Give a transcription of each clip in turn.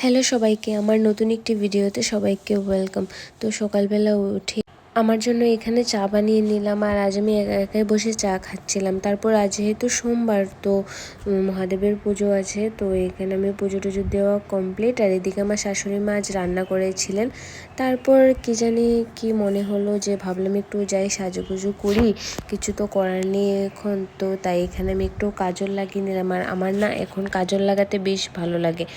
Hello সবাইকে, আমার নতুন একটি ভিডিওতে সবাইকে ওয়েলকাম। তো সকালবেলা উঠে আমার জন্য এখানে চা বানিয়ে নিলাম, আর আজ আমি একা একাই বসে চা খাচ্ছিলাম। তারপর আজ যেহেতু সোমবার, তো মহাদেবের পুজো আছে, তো এখানে আমি পুজো টুজো দেওয়া কমপ্লিট। আর এদিকে আমার শাশুড়ি মা আজ রান্না করেছিলেন। তারপর কি জানি কি মনে হলো যে ভাবলাম একটু যাই সাজুগুজু করি, কিছু তো করার নেই এখন, তো তাই এখানে আমি একটু কাজল লাগিয়ে নিলাম। আর আমার না এখন কাজল লাগাতে বেশ ভালো লাগে।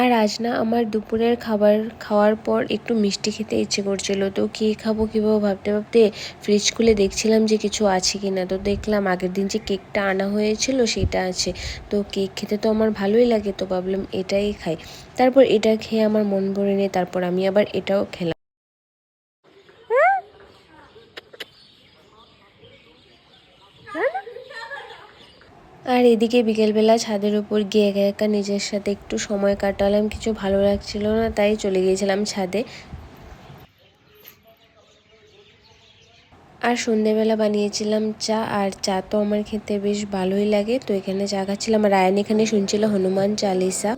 আর আজ না আমার দুপুরের খাবার খাওয়ার পর একটু মিষ্টি খেতে ইচ্ছে করছিল, তো কী খাবো কীভাবে ভাবতে ভাবতে ফ্রিজ খুলে দেখছিলাম যে কিছু আছে কি না। তো দেখলাম আগের দিন যে কেকটা আনা হয়েছিল সেটা আছে। তো কেক খেতে তো আমার ভালোই লাগে, তো ভাবলাম এটাই খাই। তারপর এটা খেয়ে আমার মন ভরে নেই, তারপর আমি আবার এটাও খেলাম। আর এদিকে বিকেলবেলা ছাদের উপর গিয়ে একা একা নিজের সাথে একটু সময় কাটালাম, কিছু ভালো লাগছিল না, তাই চলে গিয়েছিলাম ছাদে। আর সন্ধেবেলা বানিয়েছিলাম চা, আর চা তো আমার খেতে বেশ ভালোই লাগে, তো এখানে চা খাচ্ছিলাম। আর আয়ান এখানে শুনছিল হনুমান চালিসা।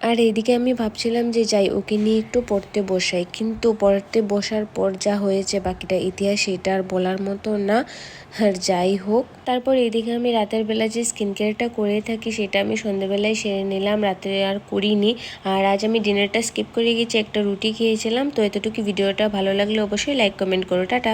আর এদিকে আমি ভাবছিলাম যে যাই ওকে নিয়ে একটু পড়তে বসাই, কিন্তু পড়তে বসার পর যা হয়েছে বাকিটা ইতিহাস, সেটা আর বলার মতো না। আর যাই হোক, তারপর এদিকে আমি রাতের বেলা যে স্কিন কেয়ারটা করে থাকি সেটা আমি সন্ধ্যেবেলায় সেরে নিলাম, রাতে আর করিনি। আর আজ আমি ডিনারটা স্কিপ করে গেছি, একটা রুটি খেয়েছিলাম। তো এতটুকু ভিডিওটা ভালো লাগলে অবশ্যই লাইক কমেন্ট করো, টাটা।